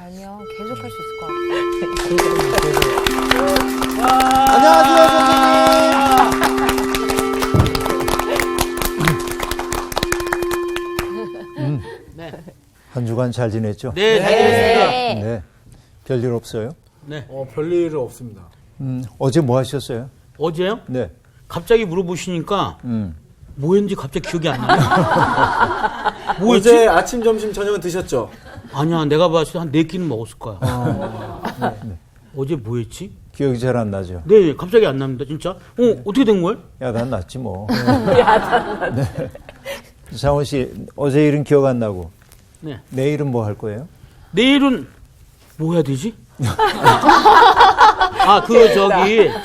알면 계속 할 수 있을 것 같아요. 안녕하세요, 선생님. 네. 한 주간 잘 지냈죠? 네, 잘 지냈습니다. 네. 별일 없어요? 네. 별일은 없습니다. 어제 뭐 하셨어요? 어제요? 네. 갑자기 물어보시니까 뭐 했는지 갑자기 기억이 안 나요. 뭐 어제 했지? 아침, 점심, 저녁은 드셨죠? 아니야, 내가 봤을 때 한 4끼는 먹었을 거야. 어제 뭐 했지? 기억이 잘 안 나죠? 네, 갑자기 안 납니다, 진짜. 어떻게 된 거예요? 야단 났지 뭐. 네. 장원 씨, 어제 일은 기억 안 나고 네. 내일은 뭐 할 거예요? 내일은 뭐 해야 되지?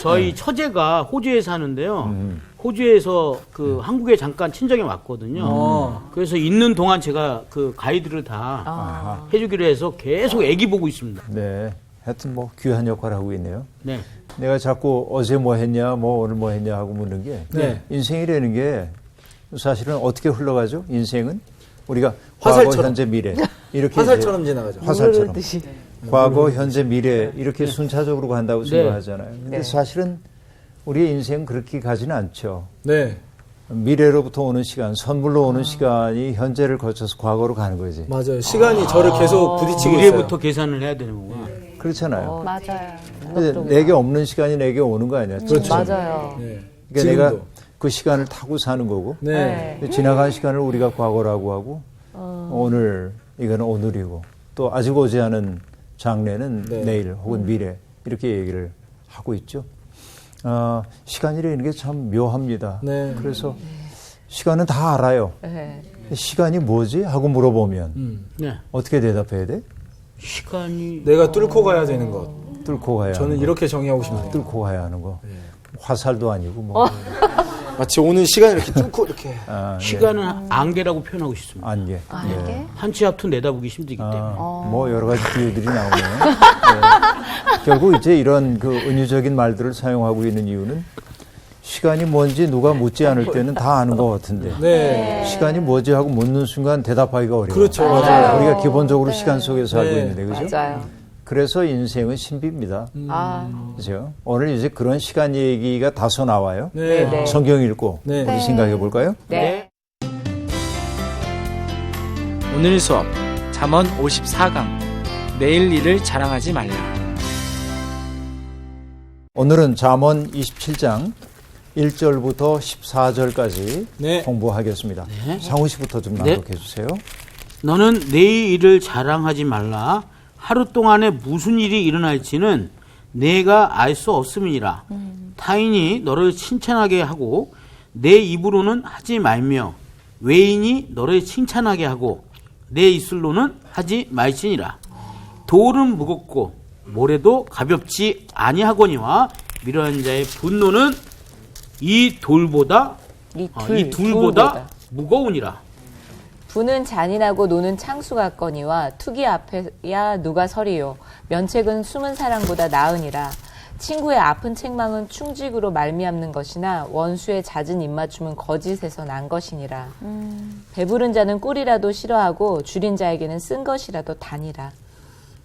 저희 처제가 호주에 사는데요. 호주에서 한국에 잠깐 친정에 왔거든요. 그래서 있는 동안 제가 그 가이드를 다 해주기로 해서 계속 애기 보고 있습니다. 네. 하여튼 뭐 귀한 역할을 하고 있네요. 네. 내가 자꾸 어제 뭐 했냐, 뭐 오늘 뭐 했냐 하고 묻는 게 네. 인생이라는 게 사실은 어떻게 흘러가죠? 인생은 우리가 화살처럼. 과거, 현재, 미래 이렇게 화살처럼 지나가죠. 화살처럼 과거, 현재, 미래 이렇게 순차적으로 간다고 생각하잖아요. 근데 사실은 우리의 인생은 그렇게 가지는 않죠. 네. 미래로부터 오는 시간, 선물로 오는 시간이 현재를 거쳐서 과거로 가는 거지. 맞아요. 시간이 저를 계속 부딪히고 있어요. 미래부터 계산을 해야 되는 거구나. 그렇잖아요. 맞아요. 근데 내게 없는 시간이 내게 오는 거 아니야? 그렇죠. 맞아요. 네. 그러니까 내가 지금도. 그 시간을 타고 사는 거고 네. 지나간 시간을 우리가 과거라고 하고 오늘 이거는 오늘이고 또 아직 오지 않은 장래는 네. 내일 혹은 미래 이렇게 얘기를 하고 있죠. 시간이라는 게 참 묘합니다. 네. 그래서 시간은 다 알아요. 네. 시간이 뭐지? 하고 물어보면 네. 어떻게 대답해야 돼? 시간이 내가 뚫고 가야 되는 것. 뚫고 가야 저는 하는 거. 이렇게 정의하고 싶네요. 뚫고 가야 하는 거. 화살도 아니고 뭐 마치 오는 시간을 이렇게 뚫고 이렇게. 시간은 안개라고 표현하고 싶습니다. 안개. 안개? 한치 앞도 내다보기 힘들기 때문에. 뭐 여러 가지 비유들이 나오네요. 네. 결국 이제 이런 그 은유적인 말들을 사용하고 있는 이유는 시간이 뭔지 누가 묻지 않을 때는 다 아는 것 같은데 네. 시간이 뭐지 하고 묻는 순간 대답하기가 어려워요. 그렇죠. 맞아요. 우리가 기본적으로 시간 속에서 살고 네. 있는데 그죠? 맞아요. 그래서 인생은 신비입니다. 그죠? 오늘 이제 그런 시간 얘기가 다소 나와요. 네. 네. 성경 읽고 네. 우리 생각해 볼까요? 네. 오늘 수업 잠언 54강 내일 일을 자랑하지 말라. 오늘은 잠언 27장 1절부터 14절까지 네. 공부하겠습니다. 네. 상우 씨부터 좀 네. 낭독해 주세요. 너는 내 일을 자랑하지 말라. 하루 동안에 무슨 일이 일어날지는 내가 알 수 없음이니라. 타인이 너를 칭찬하게 하고 내 입으로는 하지 말며 외인이 너를 칭찬하게 하고 내 입술로는 하지 말지니라. 돌은 무겁고 모래도 가볍지 아니하거니와 미련한 자의 분노는 이 둘보다 무거우니라. 부는 잔인하고 노는 창수 같거니와 투기 앞에야 누가 서리요. 면책은 숨은 사랑보다 나으니라. 친구의 아픈 책망은 충직으로 말미암는 것이나 원수의 잦은 입맞춤은 거짓에서 난 것이니라. 배부른 자는 꿀이라도 싫어하고 줄인 자에게는 쓴 것이라도 다니라.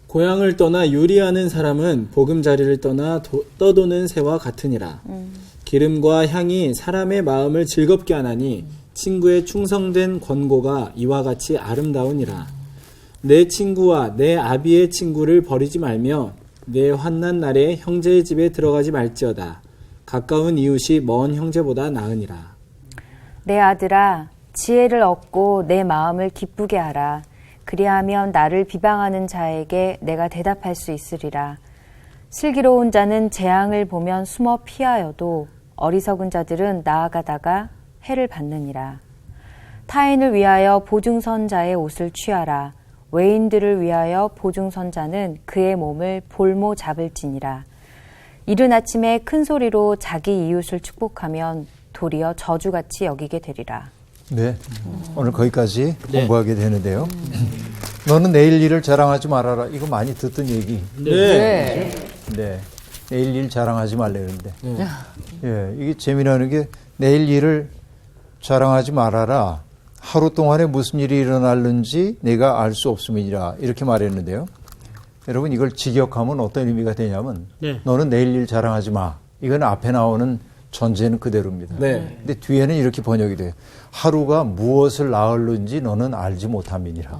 고향을 떠나 요리하는 사람은 보금자리를 떠나 떠도는 새와 같으니라. 기름과 향이 사람의 마음을 즐겁게 하나니 친구의 충성된 권고가 이와 같이 아름다우니라. 내 친구와 내 아비의 친구를 버리지 말며 내 환난 날에 형제의 집에 들어가지 말지어다. 가까운 이웃이 먼 형제보다 나으니라. 내 아들아, 지혜를 얻고 내 마음을 기쁘게 하라. 그리하면 나를 비방하는 자에게 내가 대답할 수 있으리라. 슬기로운 자는 재앙을 보면 숨어 피하여도 어리석은 자들은 나아가다가 해를 받느니라. 타인을 위하여 보증선자의 옷을 취하라. 외인들을 위하여 보증선자는 그의 몸을 볼모 잡을지니라. 이른 아침에 큰 소리로 자기 이웃을 축복하면 도리어 저주같이 여기게 되리라. 네. 오늘 거기까지 공부하게 되는데요. 너는 내일 일을 자랑하지 말아라. 이거 많이 듣던 얘기. 네. 네. 내일 일 자랑하지 말래 그러는데. 예, 이게 재미나는 게 내일 일을 자랑하지 말아라. 하루 동안에 무슨 일이 일어날는지 내가 알 수 없음이니라. 이렇게 말했는데요. 여러분 이걸 직역하면 어떤 의미가 되냐면 네. 너는 내일 일 자랑하지 마. 이건 앞에 나오는 전제는 그대로입니다. 네. 근데 뒤에는 이렇게 번역이 돼요. 하루가 무엇을 낳을는지 너는 알지 못함이니라.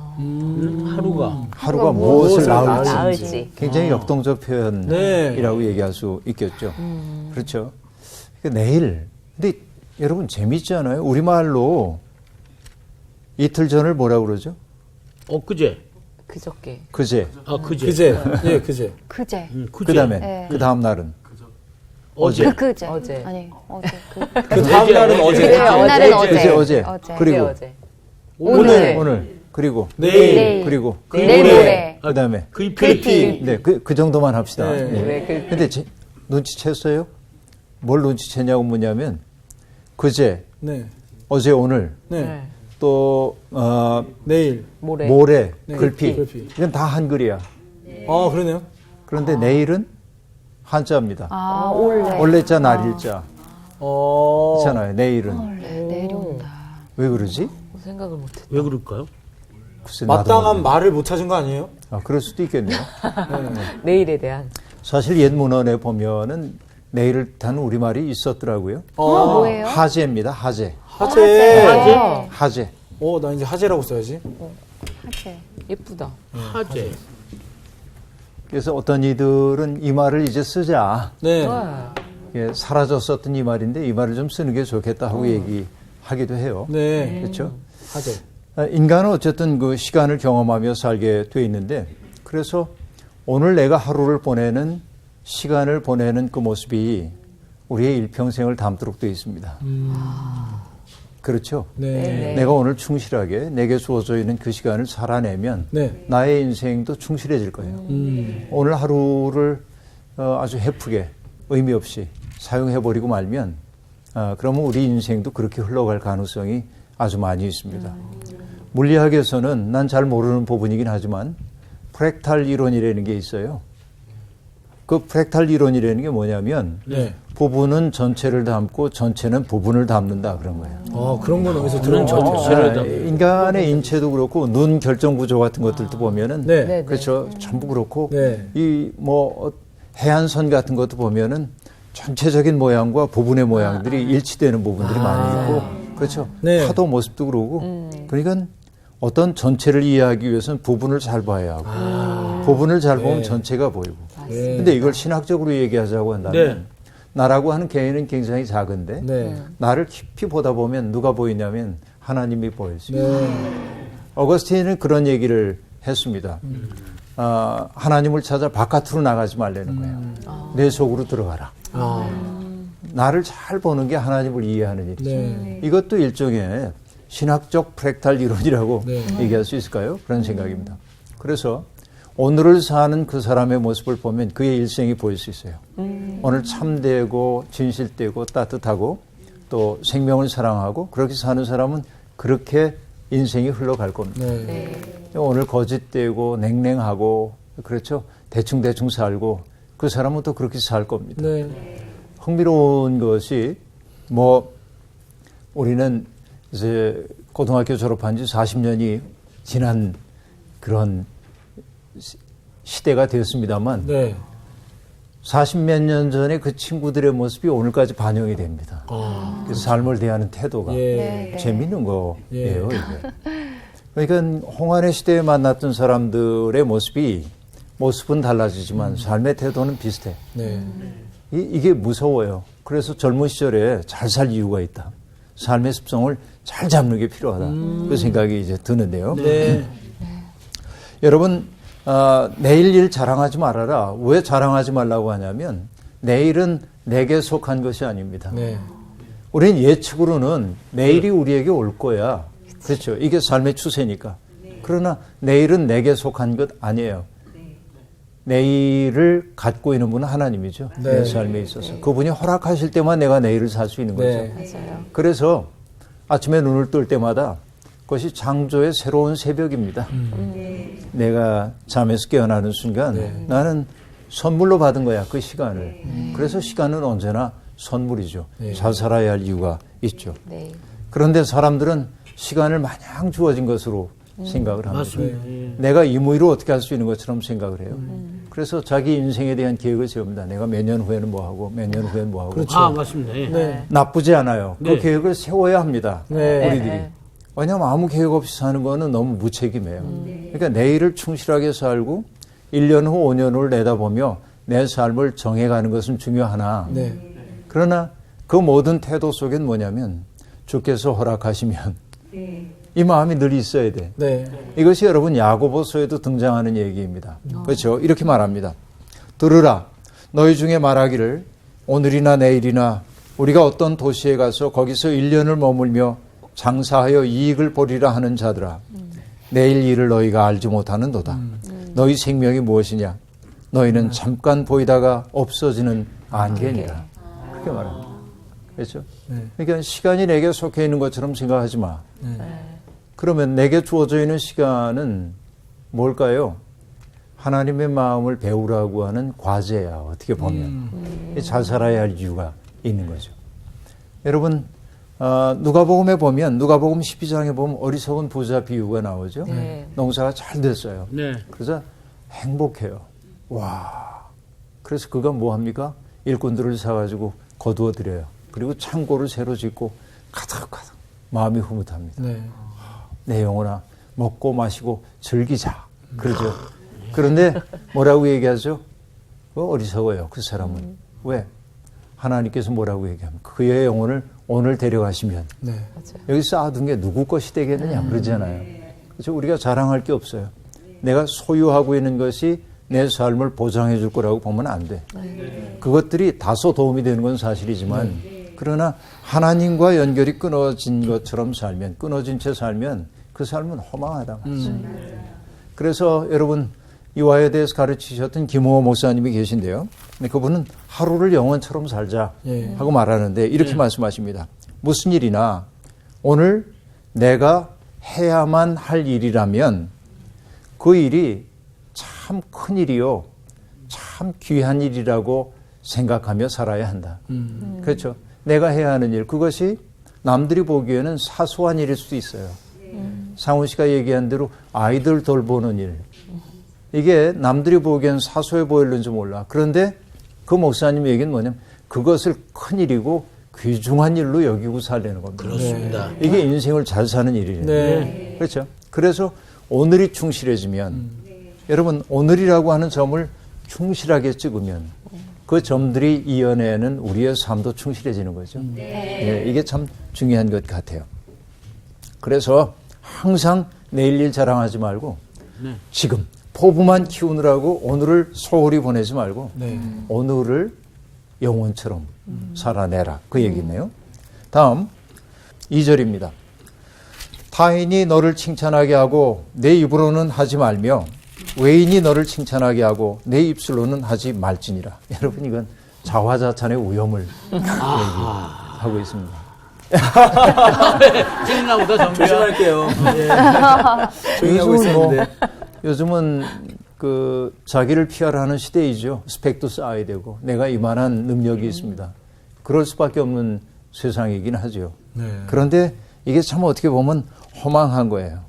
하루가 무엇을 낳을지. 낳을지. 굉장히 역동적 표현이라고 얘기할 수 있겠죠. 그렇죠. 그러니까 내일. 근데 여러분 재밌지 않아요? 우리말로 이틀 전을 뭐라고 그러죠? 엊그제. 그저께. 그제. 아, 그제. 그제. 예, 그제. 그제. 그제. 그 다음에 네. 그 다음 날은 어제. 그제. 어제. 아니, 어제. 그 다음 날은 어제. 그래, 그날은 어제. 어제. 어제. 그리고 어제. 오늘. 그리고 내일. 그리고 내일 모레. 그 다음에 글피. 네, 그 정도만 합시다. 네. 그래, 그- 근데 눈치챘어요? 뭘 눈치챘냐고 묻냐면 그제, 네. 어제, 오늘 네. 네. 또 내일. 모레, 네. 글피. 글피. 이건 다 한글이야. 아, 그러네요. 그런데 내일은 한자입니다. 아, 올래. 올래자, 날일자. 어. 있잖아요. 내일은. 내일이 온다. 왜 그러지? 생각을 못했다. 왜 그럴까요? 글쎄, 나도 마땅한 모르겠네. 말을 못 찾은 거 아니에요? 그럴 수도 있겠네요. 내일에 대한. 사실 옛 문헌에 보면은 내일을 뜻하는 우리말이 있었더라고요. 뭐예요? 하제입니다. 하제. 하재. 하제. 나 이제 하재라고 써야지. 하재. 예쁘다. 화제. 그래서 어떤 이들은 이 말을 이제 쓰자. 네. 와. 예, 사라졌었던 이 말인데 이 말을 좀 쓰는 게 좋겠다 하고 얘기하기도 해요. 네. 그렇죠? 하재. 인간은 어쨌든 그 시간을 경험하며 살게 돼 있는데 그래서 오늘 내가 하루를 보내는 시간을 보내는 그 모습이 우리의 일평생을 담도록 되어 있습니다. 그렇죠? 네. 내가 오늘 충실하게 내게 주어져 있는 그 시간을 살아내면 네. 나의 인생도 충실해질 거예요. 오늘 하루를 아주 헤프게 의미 없이 사용해버리고 말면 그러면 우리 인생도 그렇게 흘러갈 가능성이 아주 많이 있습니다. 물리학에서는 난 잘 모르는 부분이긴 하지만 프랙탈 이론이라는 게 있어요. 그 프랙탈 이론이라는 게 뭐냐면 네. 부분은 전체를 담고 전체는 부분을 담는다 그런 거예요. 그런 건 어디서 들은 것 같아요. 인간의 인체도 그렇고 눈 결정 구조 같은 것들도 보면은 네. 네. 그렇죠. 전부 그렇고 네. 이 뭐 해안선 같은 것도 보면은 전체적인 모양과 부분의 모양들이 일치되는 부분들이 많이 있고 그렇죠. 네. 파도 모습도 그러고 그러니까 어떤 전체를 이해하기 위해서는 부분을 잘 봐야 하고 부분을 잘 보면 전체가 보이고 네. 근데 이걸 신학적으로 얘기하자고 한다면 나라고 하는 개인은 굉장히 작은데 네. 나를 깊이 보다 보면 누가 보이냐면 하나님이 보일 수 있어요. 네. 어거스틴은 그런 얘기를 했습니다. 하나님을 찾아 바깥으로 나가지 말라는 거예요. 내 속으로 들어가라. 나를 잘 보는 게 하나님을 이해하는 일이죠. 네. 이것도 일종의 신학적 프랙탈 이론이라고 네. 얘기할 수 있을까요? 그런 생각입니다. 그래서 오늘을 사는 그 사람의 모습을 보면 그의 일생이 보일 수 있어요. 오늘 참되고 진실되고 따뜻하고 또 생명을 사랑하고 그렇게 사는 사람은 그렇게 인생이 흘러갈 겁니다. 네. 오늘 거짓되고 냉랭하고 그렇죠. 대충 살고 그 사람은 또 그렇게 살 겁니다. 네. 흥미로운 것이 뭐 우리는 이제 고등학교 졸업한 지 40년이 지난 그런 시대가 되었습니다만 네. 40몇 년 전에 그 친구들의 모습이 오늘까지 반영이 됩니다. 그래서 삶을 대하는 태도가 예. 재밌는 거예요. 이게. 그러니까 홍안의 시대에 만났던 사람들의 모습은 달라지지만 삶의 태도는 비슷해. 네. 이게 무서워요. 그래서 젊은 시절에 잘 살 이유가 있다. 삶의 습성을 잘 잡는 게 필요하다. 그 생각이 이제 드는데요. 네. 여러분, 내일 일 자랑하지 말아라. 왜 자랑하지 말라고 하냐면 내일은 내게 속한 것이 아닙니다. 네. 우리는 예측으로는 내일이 우리에게 올 거야. 그렇죠. 이게 삶의 추세니까. 그러나 내일은 내게 속한 것 아니에요. 내일을 갖고 있는 분은 하나님이죠. 네. 내 삶에 있어서. 그분이 허락하실 때만 내가 내일을 살 수 있는 거죠. 네. 그래서 아침에 눈을 뜰 때마다 그것이 창조의 새로운 새벽입니다. 내가 잠에서 깨어나는 순간 나는 선물로 받은 거야, 그 시간을. 그래서 시간은 언제나 선물이죠. 잘 살아야 할 이유가 있죠. 네. 그런데 사람들은 시간을 마냥 주어진 것으로 생각을 합니다. 맞습니다. 예. 내가 임의로 어떻게 할 수 있는 것처럼 생각을 해요. 그래서 자기 인생에 대한 계획을 세웁니다. 내가 몇 년 후에는 뭐 하고 몇 년 후에는 뭐 하고. 아, 맞습니다. 예. 네. 나쁘지 않아요. 네. 그 계획을 세워야 합니다. 네. 우리들이. 네. 왜냐하면 아무 계획 없이 사는 거는 너무 무책임해요. 그러니까 내일을 충실하게 살고 1년 후 5년 후를 내다보며 내 삶을 정해가는 것은 중요하나 네. 그러나 그 모든 태도 속엔 뭐냐면 주께서 허락하시면 이 마음이 늘 있어야 돼. 네. 이것이 여러분 야고보서에도 등장하는 얘기입니다. 그렇죠? 이렇게 말합니다. 들으라. 너희 중에 말하기를 오늘이나 내일이나 우리가 어떤 도시에 가서 거기서 1년을 머물며 장사하여 이익을 보리라 하는 자들아. 내일 일을 너희가 알지 못하는도다. 너희 생명이 무엇이냐? 너희는 잠깐 보이다가 없어지는 안개니라. 그렇게 말합니다. 그렇죠? 그러니까 시간이 내게 속해 있는 것처럼 생각하지 마. 그러면 내게 주어져 있는 시간은 뭘까요? 하나님의 마음을 배우라고 하는 과제야. 어떻게 보면. 잘 살아야 할 이유가 있는 거죠. 여러분 누가복음에 보면 누가복음 12장에 보면 어리석은 부자 비유가 나오죠. 네. 농사가 잘 됐어요. 네. 그래서 행복해요. 와. 그래서 그가 뭐 합니까? 일꾼들을 사가지고 거두어 드려요. 그리고 창고를 새로 짓고 가득가득 마음이 흐뭇합니다. 네. 내 영혼아 먹고 마시고 즐기자. 그러죠. 그런데 뭐라고 얘기하죠? 어리석어요. 그 사람은. 왜? 하나님께서 뭐라고 얘기하면 그의 영혼을 오늘 데려가시면 네. 여기 쌓아둔 게 누구 것이 되겠느냐 그러잖아요. 그래서 우리가 자랑할 게 없어요. 내가 소유하고 있는 것이 내 삶을 보장해 줄 거라고 보면 안 돼. 그것들이 다소 도움이 되는 건 사실이지만 그러나 하나님과 연결이 끊어진 것처럼 살면 끊어진 채 살면 그 삶은 허망하다 말이죠. 그래서 여러분 이와에 대해서 가르치셨던 김호호 목사님이 계신데요. 그분은 하루를 영원처럼 살자 예. 하고 말하는데 이렇게 말씀하십니다. 무슨 일이나 오늘 내가 해야만 할 일이라면 그 일이 참 큰 일이요. 참 귀한 일이라고 생각하며 살아야 한다. 그렇죠. 내가 해야 하는 일, 그것이 남들이 보기에는 사소한 일일 수도 있어요. 상훈 씨가 얘기한 대로 아이들 돌보는 일. 이게 남들이 보기엔 사소해 보일는지 몰라. 그런데 그 목사님 얘기는 뭐냐면 그것을 큰 일이고 귀중한 일로 여기고 살려는 겁니다. 그렇습니다. 이게 인생을 잘 사는 일이에요. 네. 그렇죠. 그래서 오늘이 충실해지면 여러분 오늘이라고 하는 점을 충실하게 찍으면 그 점들이 이어내는 우리의 삶도 충실해지는 거죠. 예, 이게 참 중요한 것 같아요. 그래서 항상 내일 일 자랑하지 말고 지금 포부만 키우느라고 오늘을 소홀히 보내지 말고 네. 오늘을 영혼처럼 살아내라. 그 얘기네요. 다음 2절입니다. 타인이 너를 칭찬하게 하고 내 입으로는 하지 말며 외인이 너를 칭찬하게 하고 내 입술로는 하지 말지니라. 여러분 이건 자화자찬의 위험을 얘기하고 있습니다. 생각보다 전부야. 조심할게요. 예. 조용히 하고 있었는데. 요즘은 그 자기를 피하라는 시대이죠. 스펙도 쌓아야 되고 내가 이만한 능력이 있습니다. 그럴 수밖에 없는 세상이긴 하죠. 네. 그런데 이게 참 어떻게 보면 허망한 거예요.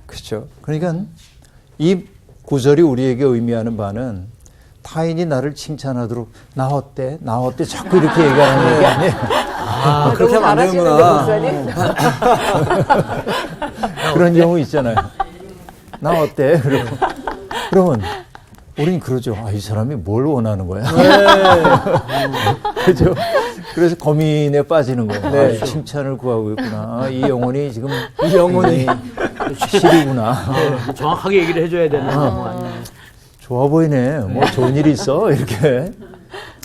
그렇죠? 그러니까 이 구절이 우리에게 의미하는 바는 타인이 나를 칭찬하도록 나 어때? 나 어때? 자꾸 이렇게 얘기하는 게 아니에요. 아, 그렇게 하면 안 되는구나. 그런 경우 있잖아요. 나 어때? 그러면 우린 그러죠. 아, 이 사람이 뭘 원하는 거야? 그죠? 그래서 고민에 빠지는 거예요. 네. 아, 칭찬을 구하고 있구나. 아, 이 영혼이 지금 이 영혼이 실이구나. 정확하게 얘기를 해줘야 되는 상황. 좋아 보이네. 뭐 좋은 일이 있어. 이렇게.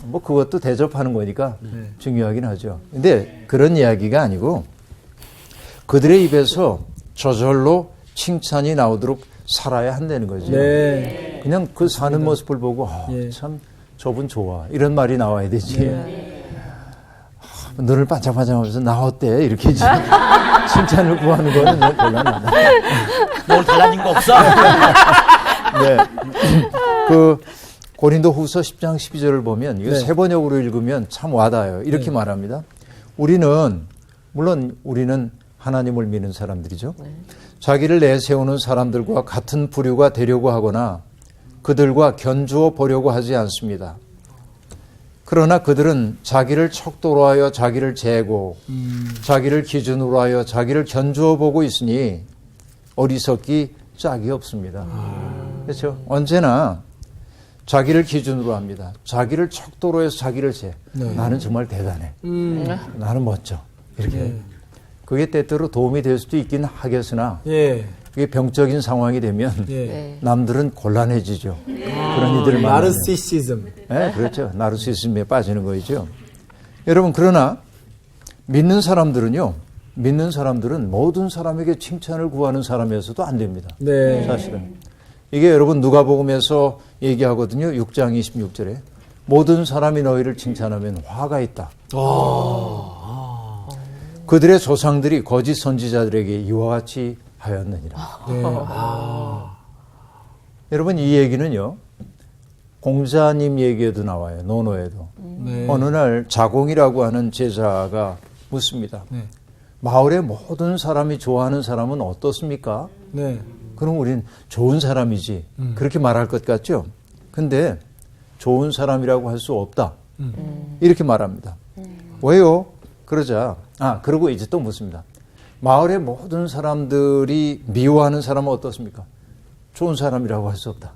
뭐 그것도 대접하는 거니까 중요하긴 하죠. 근데 그런 이야기가 아니고 그들의 입에서 저절로 칭찬이 나오도록 살아야 한다는 거죠. 네. 그냥 그 사는 모습을 보고 예. 참 저분 좋아 이런 말이 나와야 되지. 눈을 반짝반짝하면서 나 어때 이렇게 칭찬을 구하는 거는 너무 곤란하다. 뭘 달라진 거 없어? 네. 그 고린도후서 10장 12절을 보면 이거 네. 세 번역으로 읽으면 참 와닿아요. 이렇게 말합니다. 우리는 물론 우리는 하나님을 믿는 사람들이죠. 자기를 내세우는 사람들과 같은 부류가 되려고 하거나 그들과 견주어 보려고 하지 않습니다. 그러나 그들은 자기를 척도로 하여 자기를 재고 자기를 기준으로 하여 자기를 견주어 보고 있으니 어리석기 짝이 없습니다. 그렇죠? 언제나 자기를 기준으로 합니다. 자기를 척도로 해서 자기를 재. 나는 정말 대단해. 나는 멋져. 이렇게. 그게 때때로 도움이 될 수도 있긴 하겠으나 예. 그게 병적인 상황이 되면 예. 남들은 곤란해지죠. 그런 이들을 만나면. 나르시시즘. 네, 그렇죠. 나르시즘에 빠지는 거죠. 여러분, 그러나 믿는 사람들은 모든 사람에게 칭찬을 구하는 사람이어서도 안 됩니다. 네. 사실은. 이게 여러분 누가복음에서 얘기하거든요. 6장 26절에 모든 사람이 너희를 칭찬하면 화가 있다. 그들의 조상들이 거짓 선지자들에게 이와 같이 하였느니라. 네. 여러분 이 얘기는요. 공자님 얘기에도 나와요. 논어에도. 네. 어느 날 자공이라고 하는 제자가 묻습니다. 네. 마을의 모든 사람이 좋아하는 사람은 어떻습니까? 네. 그럼 우린 좋은 사람이지. 그렇게 말할 것 같죠? 근데 좋은 사람이라고 할 수 없다. 이렇게 말합니다. 왜요? 그러자, 그리고 이제 또 묻습니다. 마을의 모든 사람들이 미워하는 사람은 어떻습니까? 좋은 사람이라고 할 수 없다.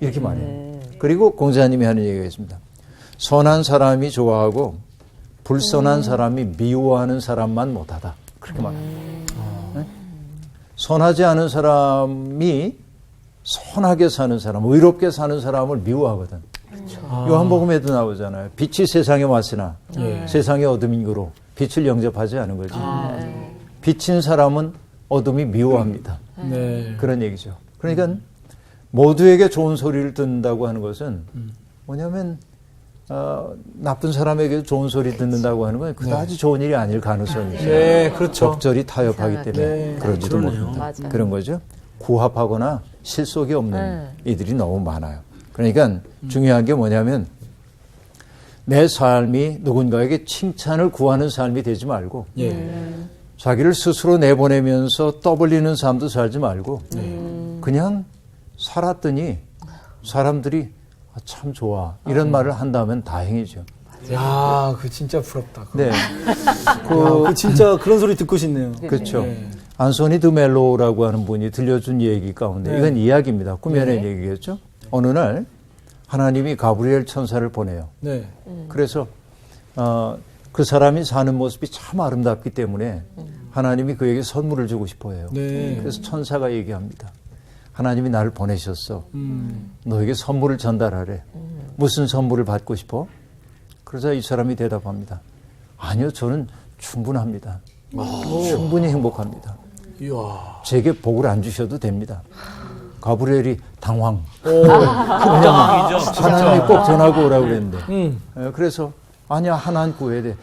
이렇게 말해요. 그리고 공자님이 하는 얘기가 있습니다. 선한 사람이 좋아하고 불선한 사람이 미워하는 사람만 못하다. 그렇게 말합니다. 네? 선하지 않은 사람이 선하게 사는 사람, 의롭게 사는 사람을 미워하거든. 요한복음에도 나오잖아요. 빛이 세상에 왔으나 세상의 어둠인 거로 빛을 영접하지 않은 거지. 빛인 사람은 어둠이 미워합니다. 네. 그런 얘기죠. 그러니까 모두에게 좋은 소리를 듣는다고 하는 것은 뭐냐면 나쁜 사람에게 좋은 소리 듣는다고 하는 건 그다지 좋은 일이 아닐 가능성이 있어요. 네, 그렇죠. 적절히 타협하기 때문에 네. 그런지도 그러네요. 모릅니다. 맞아요. 그런 거죠. 구합하거나 실속이 없는 이들이 너무 많아요. 그러니까 중요한 게 뭐냐면 내 삶이 누군가에게 칭찬을 구하는 삶이 되지 말고 자기를 스스로 내보내면서 떠벌리는 삶도 살지 말고 그냥 살았더니 사람들이 참 좋아 이런 말을 한다면 다행이죠. 야, 그 진짜 부럽다. 네, 그 진짜 그런 소리 듣고 싶네요. 그렇죠. 네. 안소니 드멜로라고 하는 분이 들려준 얘기 가운데 이건 이야기입니다. 꾸며낸 얘기겠죠. 어느 날 하나님이 가브리엘 천사를 보내요. 네. 그래서 그 사람이 사는 모습이 참 아름답기 때문에 하나님이 그에게 선물을 주고 싶어해요. 네. 그래서 천사가 얘기합니다. 하나님이 나를 보내셨어. 너에게 선물을 전달하래. 무슨 선물을 받고 싶어? 그러자 이 사람이 대답합니다. 아니요, 저는 충분합니다. 충분히 행복합니다. 이야. 제게 복을 안 주셔도 됩니다. 가브리엘이 당황. 하나님이 꼭 전하고 오라고 그랬는데. 그래서 아니야, 하나님 구해야 돼.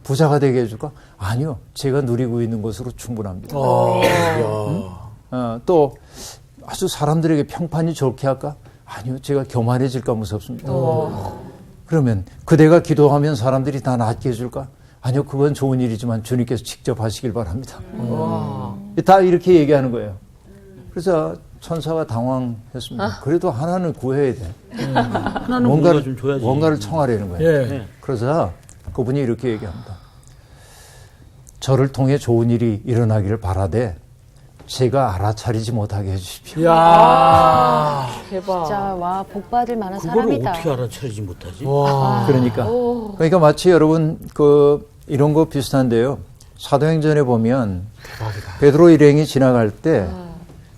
부자가 되게 해줄까? 아니요, 제가 누리고 있는 것으로 충분합니다. 또 아주 사람들에게 평판이 좋게 할까? 아니요, 제가 교만해질까 무섭습니다. 그러면 그대가 기도하면 사람들이 다 낫게 해줄까? 아니요, 그건 좋은 일이지만 주님께서 직접 하시길 바랍니다. 다 이렇게 얘기하는 거예요. 그래서 천사가 당황했습니다. 그래도 하나는 구해야 돼. 하나는 뭔가 좀 줘야지. 뭔가를 청하려는 거예요. 예. 네. 그러자 그분이 이렇게 얘기합니다. 저를 통해 좋은 일이 일어나기를 바라되 제가 알아차리지 못하게 해주십시오. 이야. 대박. 진짜 와, 복 받을 만한 그거를 사람이다. 어떻게 알아차리지 못하지? 그러니까 마치 여러분 이런 거 비슷한데요. 사도행전에 보면 베드로 일행이 지나갈 때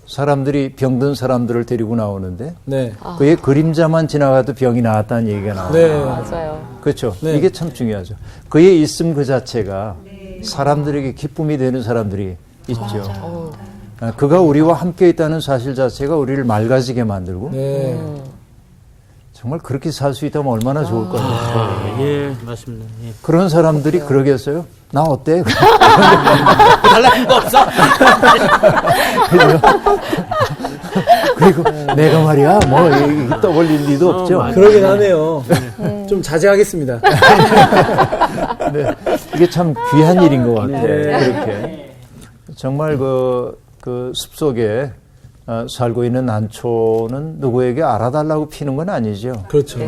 사람들이 병든 사람들을 데리고 나오는데 네. 그의 그림자만 지나가도 병이 나았다는 얘기가 나와요. 네. 맞아요. 그렇죠. 네. 이게 참 중요하죠. 그의 있음 그 자체가 사람들에게 기쁨이 되는 사람들이 있죠. 그가 우리와 함께 있다는 사실 자체가 우리를 맑아지게 만들고 네. 정말 그렇게 살 수 있다면 얼마나 좋을 거예요. 예, 맞습니다. 예. 그런 사람들이 그러겠어요? 나 어때? 달라진 거 없어? 그리고 내가 말이야 뭐 떠벌릴 리도 없죠. 그러긴 하네요. 좀 자제하겠습니다. 네. 이게 참 귀한 일인 것 같아요. 그렇게. 정말 그 숲속에 살고 있는 난초는 누구에게 알아달라고 피는 건 아니죠. 그렇죠.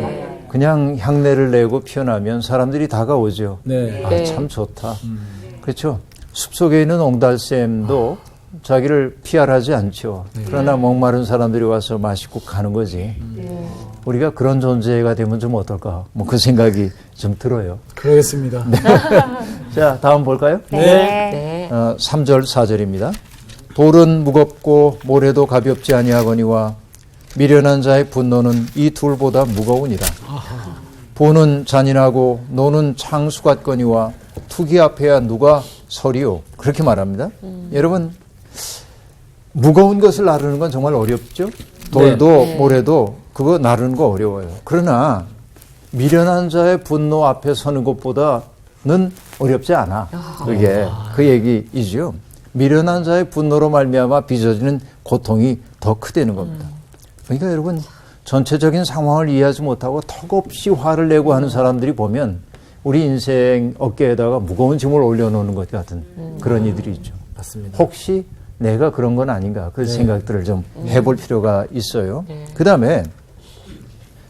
그냥 향내를 내고 피어나면 사람들이 다가오죠. 네. 아, 참 좋다. 그렇죠. 숲속에 있는 옹달샘도 자기를 피하라지 않죠. 그러나 목마른 사람들이 와서 마시고 가는 거지. 우리가 그런 존재가 되면 좀 어떨까? 뭐 그 생각이 좀 들어요. 그러겠습니다. 자, 다음 볼까요? 네. 3절, 4절입니다. 돌은 무겁고 모래도 가볍지 아니하거니와 미련한 자의 분노는 이 둘보다 무거우니라. 보는 잔인하고 노는 창수 같거니와 투기 앞에야 누가 서리요. 그렇게 말합니다. 여러분, 무거운 것을 나르는 건 정말 어렵죠? 돌도 모래도 그거 나르는 거 어려워요. 그러나 미련한 자의 분노 앞에 서는 것보다는 어렵지 않아. 그게 그 얘기이죠. 미련한 자의 분노로 말미암아 빚어지는 고통이 더 크다는 겁니다. 그러니까 여러분, 전체적인 상황을 이해하지 못하고 턱없이 화를 내고 하는 사람들이 보면 우리 인생 어깨에다가 무거운 짐을 올려놓는 것 같은 그런 이들이 있죠. 맞습니다. 혹시 내가 그런 건 아닌가 그 생각들을 좀 해볼 필요가 있어요. 그 다음에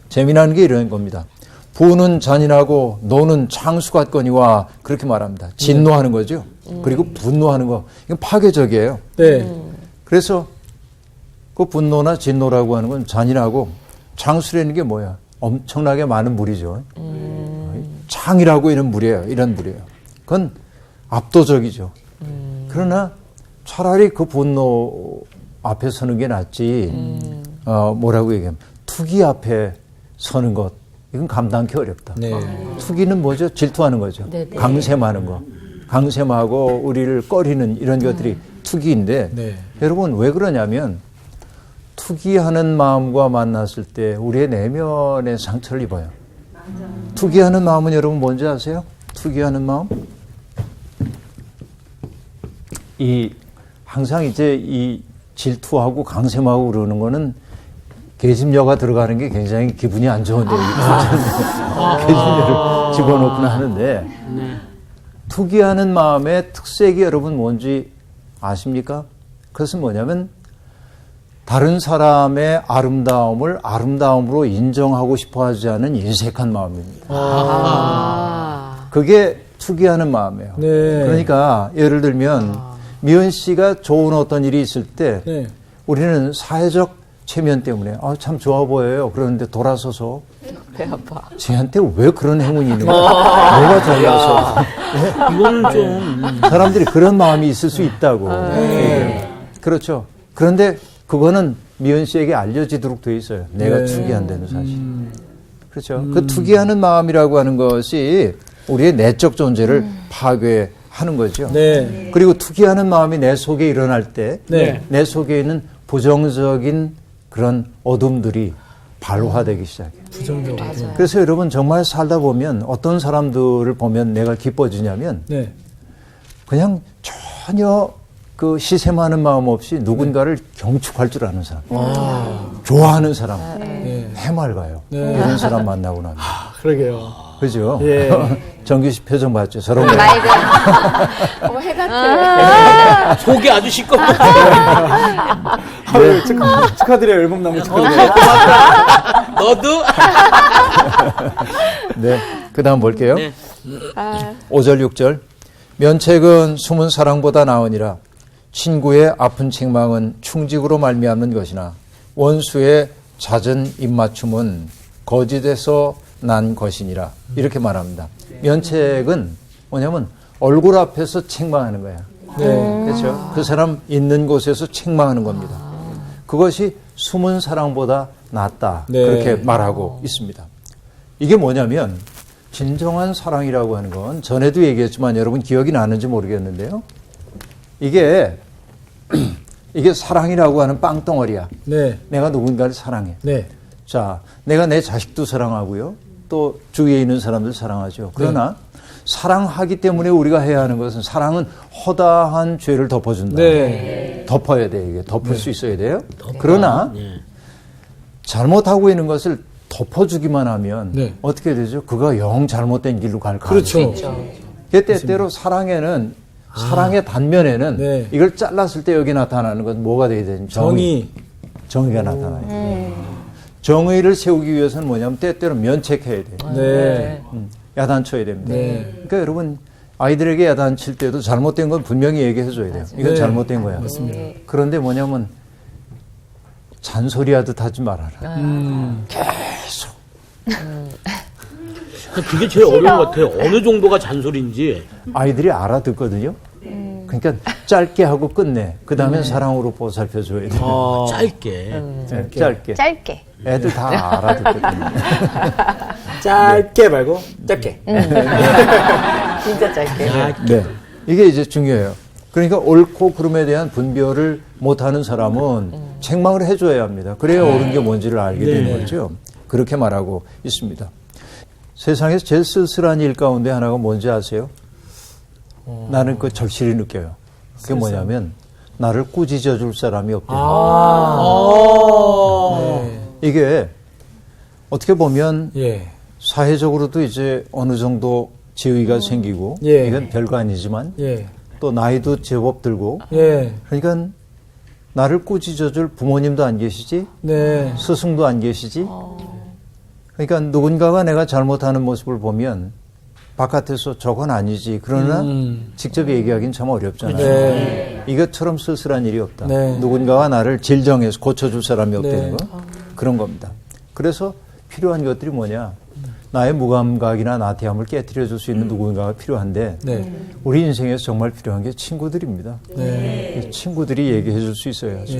재미나는 게 이런 겁니다. 부는 잔인하고 노는 창수 같거니와 그렇게 말합니다. 진노하는 거죠. 그리고 분노하는 거. 이건 파괴적이에요. 네. 그래서 그 분노나 진노라고 하는 건 잔인하고 창수라는 게 뭐야? 엄청나게 많은 물이죠. 창이라고 이런 물이에요. 이런 물이에요. 그건 압도적이죠. 그러나 차라리 그 분노 앞에 서는 게 낫지. 뭐라고 얘기하면 투기 앞에 서는 것. 이건 감당하기 어렵다. 네. 투기는 뭐죠? 질투하는 거죠. 강sem하는 거. 강sem하고 우리를 꺼리는 이런 것들이 투기인데 네. 여러분 왜 그러냐면 투기하는 마음과 만났을 때 우리의 내면에 상처를 입어요. 투기하는 마음은 여러분 뭔지 아세요? 투기하는 마음? 항상 이제 이 질투하고 강sem하고 그러는 거는 계집녀가 들어가는 게 굉장히 기분이 안 좋은데 계집녀를 집어넣구나 하는데 투기하는 마음의 특색이 여러분 뭔지 아십니까? 그것은 뭐냐면 다른 사람의 아름다움을 아름다움으로 인정하고 싶어 하지 않은 인색한 마음입니다. 그게 투기하는 마음이에요. 네. 그러니까 예를 들면 미연 씨가 좋은 어떤 일이 있을 때 네. 우리는 사회적 체면 때문에 참 좋아 보여요. 그러는데 돌아서서 배 아파. 쟤한테 왜 그런 행운이 있는 거야? 뭐가 잘나서 이거는 좀 사람들이 그런 마음이 있을 수 있다고. 그렇죠. 그런데 그거는 미연 씨에게 알려지도록 돼 있어요. 내가 투기한다는 사실. 그렇죠. 그 투기하는 마음이라고 하는 것이 우리의 내적 존재를 파괴하는 거죠. 네. 그리고 투기하는 마음이 내 속에 일어날 때 내 속에 있는 부정적인 그런 어둠들이 발화되기 시작해요. 부정적으로. 그래서 여러분 정말 살다 보면 어떤 사람들을 보면 내가 기뻐지냐면 네. 그냥 전혀 그 시샘하는 마음 없이 누군가를 경축할 줄 아는 사람, 좋아하는 사람, 해맑아요. 이런 사람 만나고 나면. 그러게요. 그죠? 예. 정규 씨 표정 봤죠? 저런 거. 어머, 해 같아. 속이 아주 시끄럽고 축하드려요. 앨범 나무 축하드려요. 너도 네. 그 다음 볼게요. 네. 5절, 6절. 면책은 숨은 사랑보다 나으니라. 친구의 아픈 책망은 충직으로 말미암는 것이나 원수의 잦은 입맞춤은 거짓에서 난 것이니라. 이렇게 말합니다. 면책은 뭐냐면 얼굴 앞에서 책망하는 거야. 네. 그렇죠? 그 사람 있는 곳에서 책망하는 겁니다. 그것이 숨은 사랑보다 낫다. 네. 그렇게 말하고 있습니다. 이게 뭐냐면 진정한 사랑이라고 하는 건 전에도 얘기했지만 여러분 기억이 나는지 모르겠는데요. 이게 사랑이라고 하는 빵덩어리야. 네. 내가 누군가를 사랑해. 네. 자, 내가 내 자식도 사랑하고요. 또 주위에 있는 사람들 사랑하죠. 그러나 사랑하기 때문에 우리가 해야 하는 것은 사랑은 허다한 죄를 덮어준다. 네. 덮어야 돼. 이게 덮을 수 있어야 돼요. 그러나 잘못하고 있는 것을 덮어주기만 하면 어떻게 되죠? 그가 영 잘못된 길로 갈까? 그렇죠. 때때로 사랑에는 사랑의 단면에는 네. 이걸 잘랐을 때 여기 나타나는 건 뭐가 되게 되냐면 정의가 나타나요. 정의를 세우기 위해서는 뭐냐면 때때로 면책해야 돼요. 네. 야단쳐야 됩니다. 네. 그러니까 여러분 아이들에게 야단칠 때도 잘못된 건 분명히 얘기해 줘야 돼요. 이건 네. 잘못된 거야. 맞습니다. 그런데 뭐냐면 잔소리하듯 하지 말아라. 계속. 그게 제일 어려운 것 같아요. 어느 정도가 잔소리인지. 아이들이 알아듣거든요. 그러니까 짧게 하고 끝내. 그 다음엔 사랑으로 보살펴줘야 돼요. 짧게. 네, 짧게. 짧게. 애들 다 알아듣거든요. 짧게 말고 짧게. 진짜 짧게. 네. 이게 이제 중요해요. 그러니까 옳고 그름에 대한 분별을 못하는 사람은 책망을 해줘야 합니다. 그래야 옳은 게 뭔지를 알게 되는 거죠. 그렇게 말하고 있습니다. 세상에서 제일 쓸쓸한 일 가운데 하나가 뭔지 아세요? 나는 그 절실히 느껴요. 그게 뭐냐면 나를 꾸짖어 줄 사람이 없다. 이게 어떻게 보면 예. 사회적으로도 이제 어느 정도 지위가 생기고 예. 이건 별거 아니지만 예. 또 나이도 제법 들고 예. 그러니까 나를 꾸짖어 줄 부모님도 안 계시지 네. 스승도 안 계시지 그러니까 누군가가 내가 잘못하는 모습을 보면 바깥에서 저건 아니지 그러나 직접 얘기하기는 참 어렵잖아요. 네. 이것처럼 쓸쓸한 일이 없다. 네. 누군가가 나를 진정해서 고쳐줄 사람이 없다는 네. 거 그런 겁니다. 그래서 필요한 것들이 뭐냐 나의 무감각이나 나태함을 깨트려 줄 수 있는 누군가가 필요한데 네. 우리 인생에서 정말 필요한 게 친구들입니다. 네. 이 친구들이 얘기해 줄 수 있어야죠.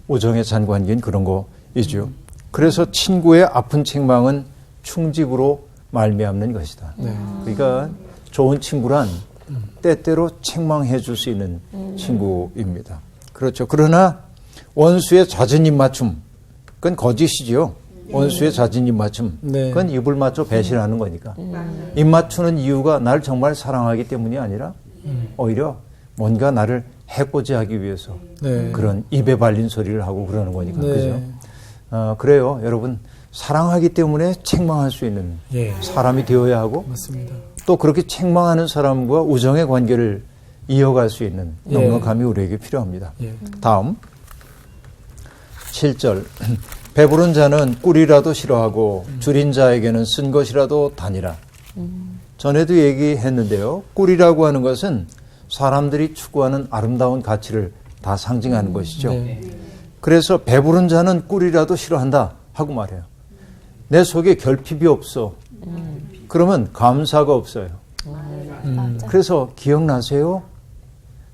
우정의 잔관계는 그런 거이죠. 그래서 친구의 아픈 책망은 충직으로 말미암는 것이다. 그러니까 좋은 친구란 때때로 책망해 줄 수 있는 친구입니다. 그렇죠. 그러나 원수의 잦은 입맞춤 그건 거짓이죠. 원수의 잦은 입맞춤 네. 그건 입을 맞춰 배신하는 거니까 입맞추는 이유가 날 정말 사랑하기 때문이 아니라 오히려 뭔가 나를 해코지 하기 위해서 네. 그런 입에 발린 소리를 하고 그러는 거니까 네. 그죠? 그래요 여러분 사랑하기 때문에 책망할 수 있는 예. 사람이 되어야 하고 맞습니다. 또 그렇게 책망하는 사람과 우정의 관계를 이어갈 수 있는 예. 넉넉함이 우리에게 필요합니다. 예. 다음 7절 배부른 자는 꿀이라도 싫어하고 줄인 자에게는 쓴 것이라도 다니라. 전에도 얘기했는데요. 꿀이라고 하는 것은 사람들이 추구하는 아름다운 가치를 다 상징하는 것이죠. 네. 그래서 배부른 자는 꿀이라도 싫어한다 하고 말해요. 내 속에 결핍이 없어. 그러면 감사가 없어요. 그래서 기억나세요?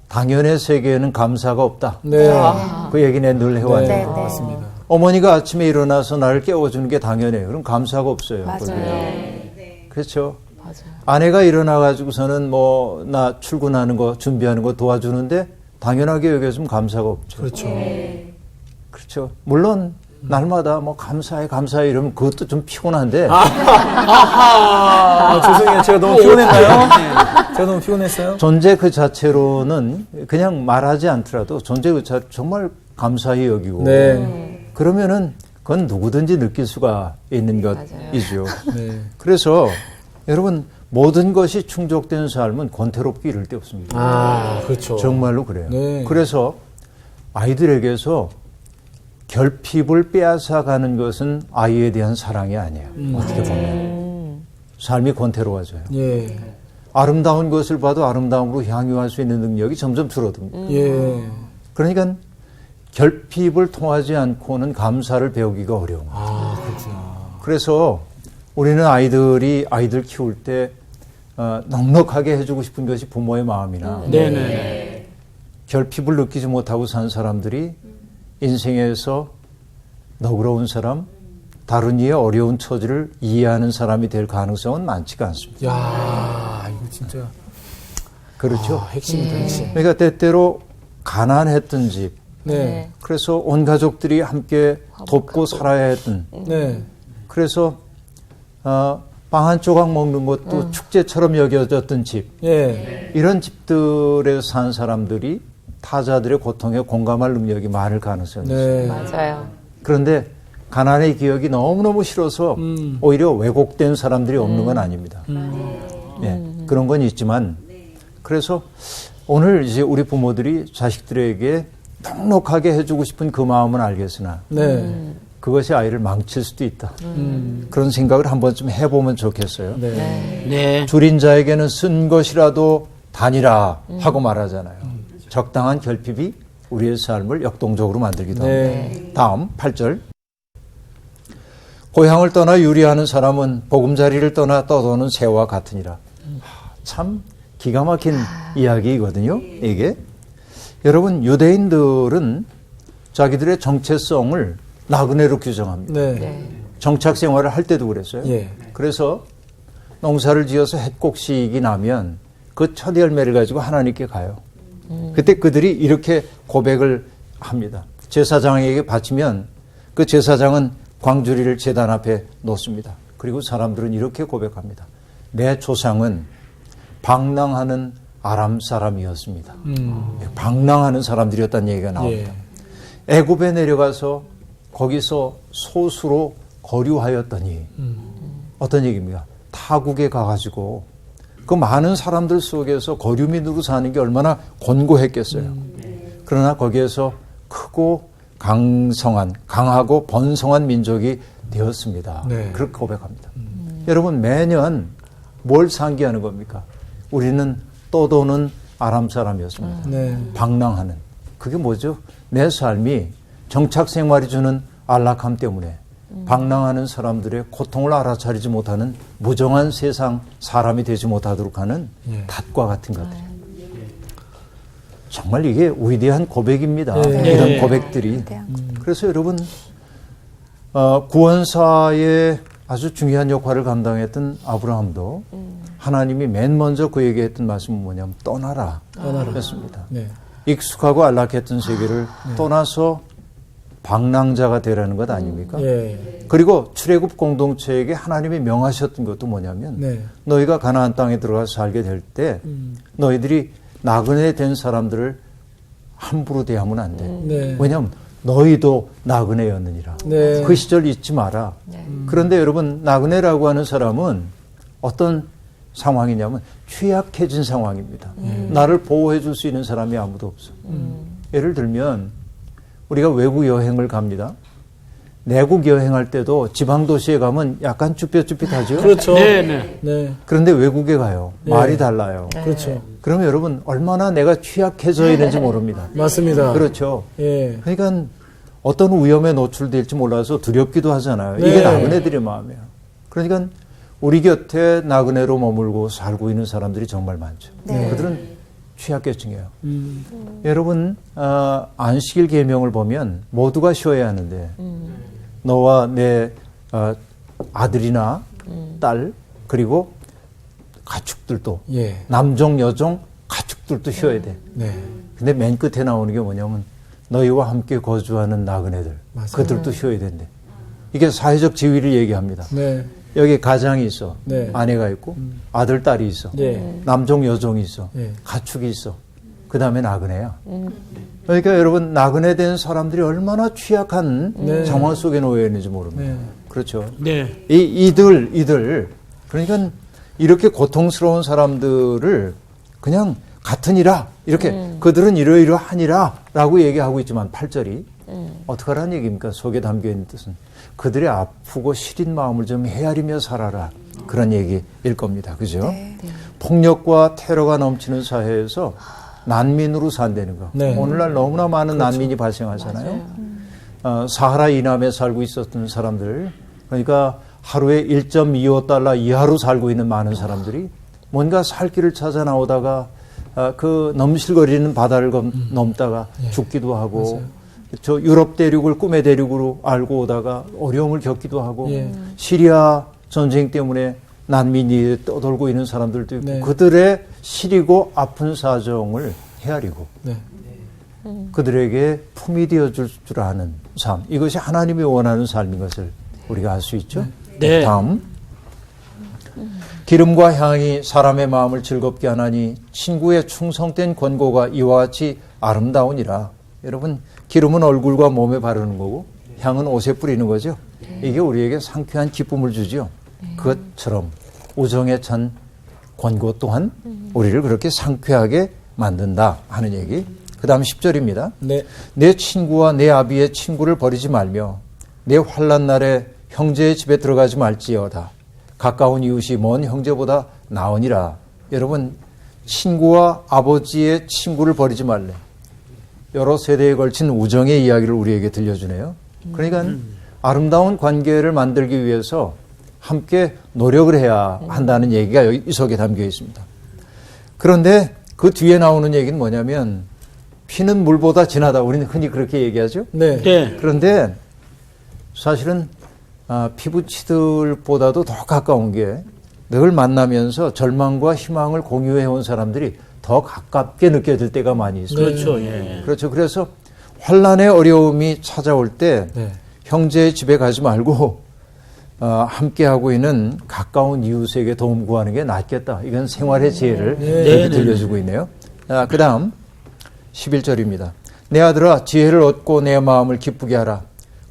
당연의 세계에는 감사가 없다. 네. 그 얘기 내가 늘 해왔는데 네, 네. 맞습니다. 어머니가 아침에 일어나서 나를 깨워주는 게 당연해요. 그럼 감사가 없어요. 맞아요. 그렇죠. 아내가 일어나가지고서는 뭐 나 출근하는 거 준비하는 거 도와주는데 당연하게 여겨주면 감사가 없죠. 그렇죠. 그렇죠. 물론 날마다 뭐 감사해 이러면 그것도 좀 피곤한데 죄송해요. 제가 너무 피곤했나요? 제가 너무 피곤했어요? 존재 그 자체로는 그냥 말하지 않더라도 존재 그 자체 정말 감사히 여기고 네. 그러면은 그건 누구든지 느낄 수가 있는 것이죠. 네. 그래서 여러분 모든 것이 충족된 삶은 권태롭게 이를 데 없습니다. 아, 그렇죠. 정말로 그래요. 네. 그래서 아이들에게서 결핍을 빼앗아가는 것은 아이에 대한 사랑이 아니에요. 어떻게 보면 삶이 권태로워져요. 예. 아름다운 것을 봐도 아름다움으로 향유할 수 있는 능력이 점점 줄어듭니다. 예. 그러니까 결핍을 통하지 않고는 감사를 배우기가 어려운 거예요. 아, 그렇구나. 그래서 우리는 아이들 키울 때 넉넉하게 해주고 싶은 것이 부모의 마음이나 네네. 결핍을 느끼지 못하고 산 사람들이 인생에서 너그러운 사람, 다른 이의 어려운 처지를 이해하는 사람이 될 가능성은 많지가 않습니다. 야, 이거 진짜. 그렇죠. 핵심이다, 핵심. 그러니까 때때로 가난했던 집, 네. 그래서 온 가족들이 함께 돕고 살아야 했던, 네. 그래서 빵 한 조각 먹는 것도 축제처럼 여겨졌던 집, 예. 이런 집들에서 산 사람들이 타자들의 고통에 공감할 능력이 많을 가능성이 있어요. 네. 맞아요. 그런데 가난의 기억이 너무너무 싫어서 오히려 왜곡된 사람들이 없는 건 아닙니다. 예, 그런 건 있지만 그래서 오늘 이제 우리 부모들이 자식들에게 넉넉하게 해주고 싶은 그 마음은 알겠으나 네. 그것이 아이를 망칠 수도 있다. 그런 생각을 한 번쯤 해보면 좋겠어요. 네. 네. 줄인 자에게는 쓴 것이라도 다니라 하고 말하잖아요. 적당한 결핍이 우리의 삶을 역동적으로 만들기도 합니다. 네. 다음 8절. 고향을 떠나 유리하는 사람은 보금자리를 떠나 떠도는 새와 같으니라. 참 기가 막힌 이야기거든요. 이게 여러분 유대인들은 자기들의 정체성을 나그네로 규정합니다. 네. 정착 생활을 할 때도 그랬어요. 예. 그래서 농사를 지어서 햇곡식이 나면 그 첫 열매를 가지고 하나님께 가요. 그때 그들이 이렇게 고백을 합니다. 제사장에게 바치면 그 제사장은 광주리를 제단 앞에 놓습니다. 그리고 사람들은 이렇게 고백합니다. 내 조상은 방랑하는 아람 사람이었습니다. 방랑하는 사람들이었다는 얘기가 나옵니다. 예. 애굽에 내려가서 거기서 소수로 거류하였더니 어떤 얘기입니까? 타국에 가가지고 그 많은 사람들 속에서 거류민으로 사는 게 얼마나 곤고했겠어요. 그러나 거기에서 크고 강하고 번성한 민족이 되었습니다. 네. 그렇게 고백합니다. 여러분 매년 뭘 상기하는 겁니까? 우리는 떠도는 아람 사람이었습니다. 네. 방랑하는. 그게 뭐죠? 내 삶이 정착 생활이 주는 안락함 때문에 방랑하는 사람들의 고통을 알아차리지 못하는 무정한 세상 사람이 되지 못하도록 하는 닷과 같은 것들. 정말 이게 위대한 고백입니다. 이런 고백들이. 그래서 여러분 구원사의 아주 중요한 역할을 감당했던 아브라함도 하나님이 맨 먼저 그에게 했던 말씀은 뭐냐면 떠나라 했습니다. 네. 익숙하고 안락했던 세계를 떠나서 방랑자가 되라는 것 아닙니까? 예. 그리고 출애굽 공동체에게 하나님이 명하셨던 것도 뭐냐면 네. 너희가 가나안 땅에 들어가서 살게 될 때 너희들이 나그네 된 사람들을 함부로 대하면 안 돼. 네. 왜냐하면 너희도 나그네였느니라. 네. 그 시절 잊지 마라. 그런데 여러분 나그네라고 하는 사람은 어떤 상황이냐면 취약해진 상황입니다. 나를 보호해 줄 수 있는 사람이 아무도 없어. 예를 들면 우리가 외국 여행을 갑니다. 내국 여행할 때도 지방 도시에 가면 약간 쭈뼛쭈뼛하죠. 그렇죠. 네, 네. 네. 그런데 외국에 가요. 네. 말이 달라요. 그렇죠. 그러면 여러분 얼마나 내가 취약해져 있는지 모릅니다. 맞습니다. 그렇죠. 예. 그러니까 어떤 위험에 노출될지 몰라서 두렵기도 하잖아요. 네. 이게 나그네들의 마음이에요. 그러니까 우리 곁에 나그네로 머물고 살고 있는 사람들이 정말 많죠. 그들은 취약계층이에요. 여러분 안식일 계명을 보면 모두가 쉬어야 하는데 너와 내 아들이나 딸 그리고 가축들도 예. 남종 여종 가축들도 쉬어야 돼. 네. 근데 맨 끝에 나오는 게 뭐냐면 너희와 함께 거주하는 나그네들 맞아요. 그들도 쉬어야 된대. 이게 사회적 지위를 얘기합니다. 네. 여기 가장이 있어. 네. 아내가 있고 아들, 딸이 있어. 예. 남종, 여종이 있어. 예. 가축이 있어. 그 다음에 나그네야. 그러니까 여러분 나그네 된 사람들이 얼마나 취약한 네. 상황 속에 놓여 있는지 모릅니다. 네. 그렇죠. 네. 이들 그러니까 이렇게 고통스러운 사람들을 그냥 같으니라 이렇게 그들은 이러이러하니라 라고 얘기하고 있지만 8절이 어떻게 하라는 얘기입니까? 속에 담겨있는 뜻은 그들의 아프고 시린 마음을 좀 헤아리며 살아라 그런 얘기일 겁니다. 그죠? 폭력과 테러가 넘치는 사회에서 난민으로 산다는 거. 네. 오늘날 너무나 많은 난민이 발생하잖아요. 사하라 이남에 살고 있었던 사람들 그러니까 하루에 1.25달러 이하로 살고 있는 많은 사람들이 뭔가 살 길을 찾아 나오다가 그 넘실거리는 바다를 넘다가 죽기도 하고 저 유럽 대륙을 꿈의 대륙으로 알고 오다가 어려움을 겪기도 하고 시리아 전쟁 때문에 난민이 떠돌고 있는 사람들도 있고 네. 그들의 시리고 아픈 사정을 헤아리고 네. 그들에게 품이 되어줄 줄 아는 삶 이것이 하나님이 원하는 삶인 것을 우리가 알 수 있죠. 네. 다음 기름과 향이 사람의 마음을 즐겁게 하나니 친구의 충성된 권고가 이와 같이 아름다우니라. 여러분 기름은 얼굴과 몸에 바르는 거고 향은 옷에 뿌리는 거죠. 이게 우리에게 상쾌한 기쁨을 주죠. 그것처럼 우정에 찬 권고 또한 우리를 그렇게 상쾌하게 만든다 하는 얘기. 그 다음 10절입니다. 네. 내 친구와 내 아비의 친구를 버리지 말며 내 환난 날에 형제의 집에 들어가지 말지어다. 가까운 이웃이 먼 형제보다 나으니라. 여러분, 친구와 아버지의 친구를 버리지 말래. 여러 세대에 걸친 우정의 이야기를 우리에게 들려주네요. 그러니까 아름다운 관계를 만들기 위해서 함께 노력을 해야 한다는 얘기가 여기 이 속에 담겨 있습니다. 그런데 그 뒤에 나오는 얘기는 뭐냐면 피는 물보다 진하다. 우리는 흔히 그렇게 얘기하죠. 네. 네. 그런데 사실은 피부치들보다도 더 가까운 게 늘 만나면서 절망과 희망을 공유해온 사람들이 더 가깝게 느껴질 때가 많이 있어요. 그렇죠. 예. 그렇죠. 그래서 환난의 어려움이 찾아올 때 네. 형제의 집에 가지 말고 함께하고 있는 가까운 이웃에게 도움 구하는 게 낫겠다. 이건 생활의 지혜를 이렇게 들려주고 있네요. 그 다음 11절입니다. 내 아들아 지혜를 얻고 내 마음을 기쁘게 하라.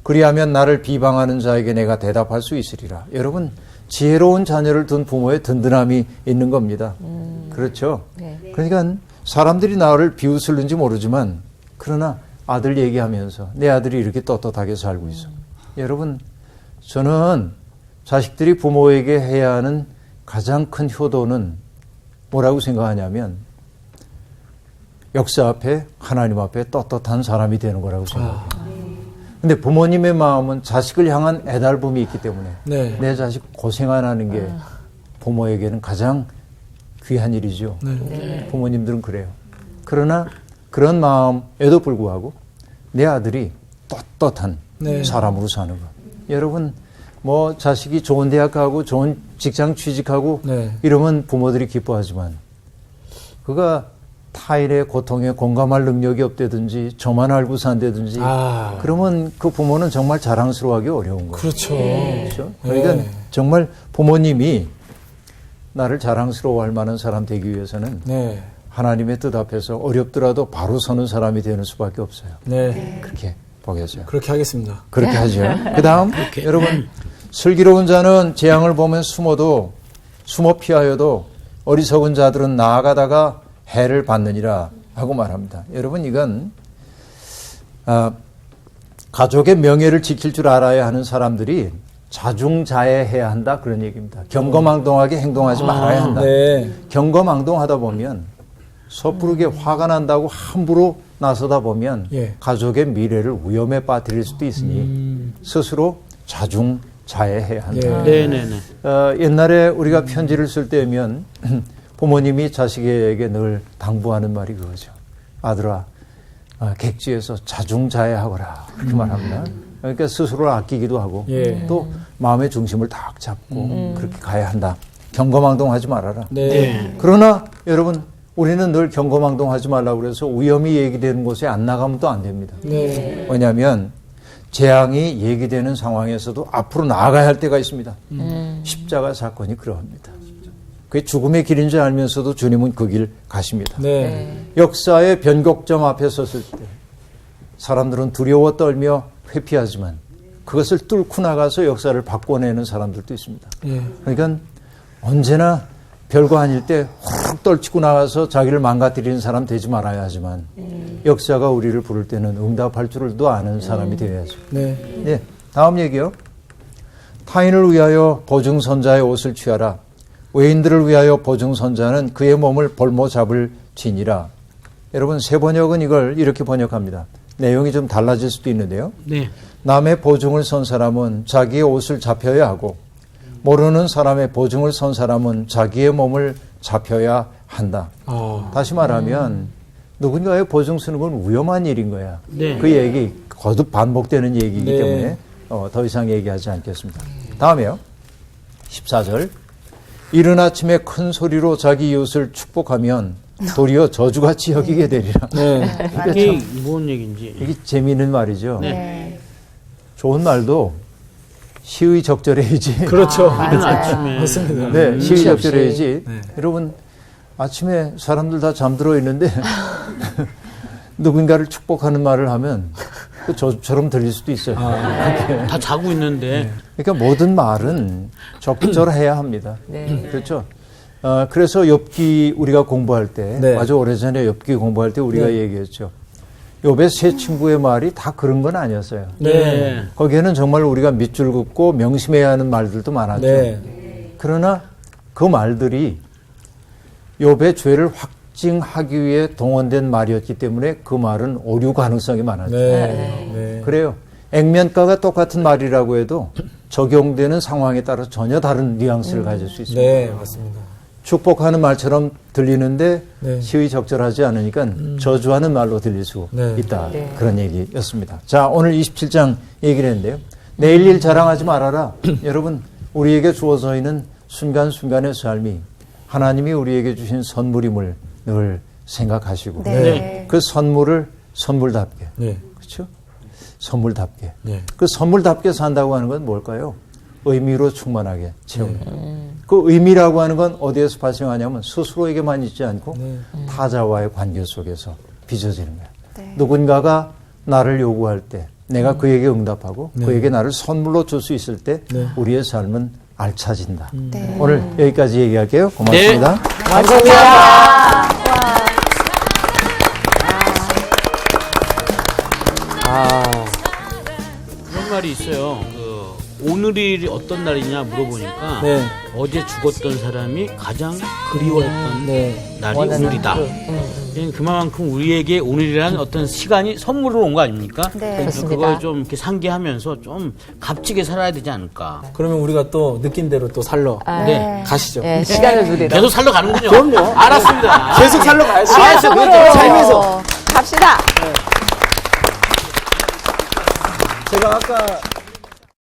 그리하면 나를 비방하는 자에게 내가 대답할 수 있으리라. 여러분 지혜로운 자녀를 둔 부모의 든든함이 있는 겁니다. 그렇죠. 네. 그러니까 사람들이 나를 비웃을는지 모르지만 그러나 아들 얘기하면서 내 아들이 이렇게 떳떳하게 살고 있어. 여러분 저는 자식들이 부모에게 해야 하는 가장 큰 효도는 뭐라고 생각하냐면 역사 앞에 하나님 앞에 떳떳한 사람이 되는 거라고 생각해요. 근데 부모님의 마음은 자식을 향한 애달픔이 있기 때문에 네. 내 자식 고생 안 하는 게 부모에게는 가장 귀한 일이죠. 네. 부모님들은 그래요. 그러나 그런 마음에도 불구하고 내 아들이 떳떳한 네. 사람으로 사는 거. 여러분 뭐 자식이 좋은 대학 가고 좋은 직장 취직하고 네. 이러면 부모들이 기뻐하지만 그가 타인의 고통에 공감할 능력이 없다든지 저만 알고 산다든지 그러면 그 부모는 정말 자랑스러워하기 어려운 거예요. 그렇죠. 그렇죠? 그러니까 네. 정말 부모님이 나를 자랑스러워할 만한 사람 되기 위해서는 네. 하나님의 뜻 앞에서 어렵더라도 바로 서는 사람이 되는 수밖에 없어요. 네. 그렇게 보겠어요. 그렇게 하겠습니다. 그렇게 하죠. 그 다음 여러분 슬기로운 자는 재앙을 보면 숨어 피하여도 어리석은 자들은 나아가다가 해를 받느니라 하고 말합니다. 여러분 이건 가족의 명예를 지킬 줄 알아야 하는 사람들이 자중자애해야 한다 그런 얘기입니다. 경거망동하게 행동하지 말아야 한다. 네. 경거망동하다 보면 섣부르게 화가 난다고 함부로 나서다 보면 예. 가족의 미래를 위험에 빠뜨릴 수도 있으니 스스로 자중자애해야 한다. 예. 네네네. 옛날에 우리가 편지를 쓸 때면 부모님이 자식에게 늘 당부하는 말이 그거죠. 아들아, 객지에서 자중자애하거라. 그렇게 말합니다. 그러니까 스스로를 아끼기도 하고 예. 또 마음의 중심을 딱 잡고 그렇게 가야 한다. 경거망동하지 말아라. 네. 그러나 여러분 우리는 늘 경거망동하지 말라고 그래서 위험이 얘기되는 곳에 안 나가면 또 안 됩니다. 네. 왜냐하면 재앙이 얘기되는 상황에서도 앞으로 나아가야 할 때가 있습니다. 십자가 사건이 그러합니다. 그게 죽음의 길인 줄 알면서도 주님은 그 길 가십니다. 네. 역사의 변곡점 앞에 섰을 때 사람들은 두려워 떨며 회피하지만 그것을 뚫고 나가서 역사를 바꿔내는 사람들도 있습니다. 예. 그러니까 언제나 별거 아닐 때 훅 떨치고 나가서 자기를 망가뜨리는 사람 되지 말아야 하지만 역사가 우리를 부를 때는 응답할 줄도 아는 사람이 되어야죠. 네. 네, 다음 얘기요. 타인을 위하여 보증선자의 옷을 취하라. 외인들을 위하여 보증선자는 그의 몸을 볼모 잡을 지니라. 여러분 새 번역은 이걸 이렇게 번역합니다. 내용이 좀 달라질 수도 있는데요. 네. 남의 보증을 선 사람은 자기의 옷을 잡혀야 하고 모르는 사람의 보증을 선 사람은 자기의 몸을 잡혀야 한다. 다시 말하면 누군가의 보증 쓰는 건 위험한 일인 거야. 네. 그 얘기 거듭 반복되는 얘기이기 네. 때문에 더 이상 얘기하지 않겠습니다. 다음에요. 14절. 이른 아침에 큰 소리로 자기 이웃을 축복하면 도리어 저주같이 여기게 되리라. 네. 이게 뭔 얘기인지. 이게 재미있는 말이죠. 네. 좋은 말도 시의 적절해야지. 그렇죠. 이른 아침에. 맞습니다. 네, 시의 적절해야지. 네. 여러분 아침에 사람들 다 잠들어 있는데 누군가를 축복하는 말을 하면 그 저처럼 들릴 수도 있어요. 다 자고 있는데. 그러니까 모든 말은 적절해야 합니다. 네. 그렇죠. 그래서 욥기 우리가 공부할 때 네. 아주 오래전에 욥기 공부할 때 우리가 네. 얘기했죠. 욥의 세 친구의 말이 다 그런 건 아니었어요. 네. 거기에는 정말 우리가 밑줄 긋고 명심해야 하는 말들도 많았죠. 네. 그러나 그 말들이 욥의 죄를 확증하기 위해 동원된 말이었기 때문에 그 말은 오류 가능성이 많았죠. 네. 그래요. 액면가가 똑같은 말이라고 해도 적용되는 상황에 따라 전혀 다른 뉘앙스를 가질 수 있습니다. 네, 맞습니다. 축복하는 말처럼 들리는데 네. 시의 적절하지 않으니까 저주하는 말로 들릴 수 네. 있다. 그런 얘기였습니다. 자, 오늘 27장 얘기를 했는데요. 내일 일 자랑하지 말아라. 여러분, 우리에게 주어져 있는 순간순간의 삶이 하나님이 우리에게 주신 선물임을 늘 생각하시고 네. 그 선물을 선물답게 네. 그렇죠? 선물답게 네. 그 선물답게 산다고 하는 건 뭘까요? 의미로 충만하게 채우는 그 의미라고 하는 건 어디에서 발생하냐면 스스로에게만 있지 않고 타자와의 관계 속에서 빚어지는 거예요. 네. 누군가가 나를 요구할 때 내가 그에게 응답하고 그에게 나를 선물로 줄 수 있을 때 우리의 삶은 알차진다. 네. 오늘 여기까지 얘기할게요. 고맙습니다. 그런 말이 있어요. 오늘이 어떤 날이냐 물어보니까 네. 어제 죽었던 사람이 가장 그리워했던 네. 날이 오늘이다. 그만큼 우리에게 오늘이라는 어떤 시간이 선물로 온 거 아닙니까? 네. 그래서 그렇습니다. 그걸 좀 이렇게 상기하면서 좀 값지게 살아야 되지 않을까. 그러면 우리가 또 느낌대로 또 살러 네. 가시죠. 네, 시간을 누리러. 계속 살러 가는군요. 그럼요. 알았습니다. 계속 살러 가야죠. 삶에서 갑시다. 제가 아까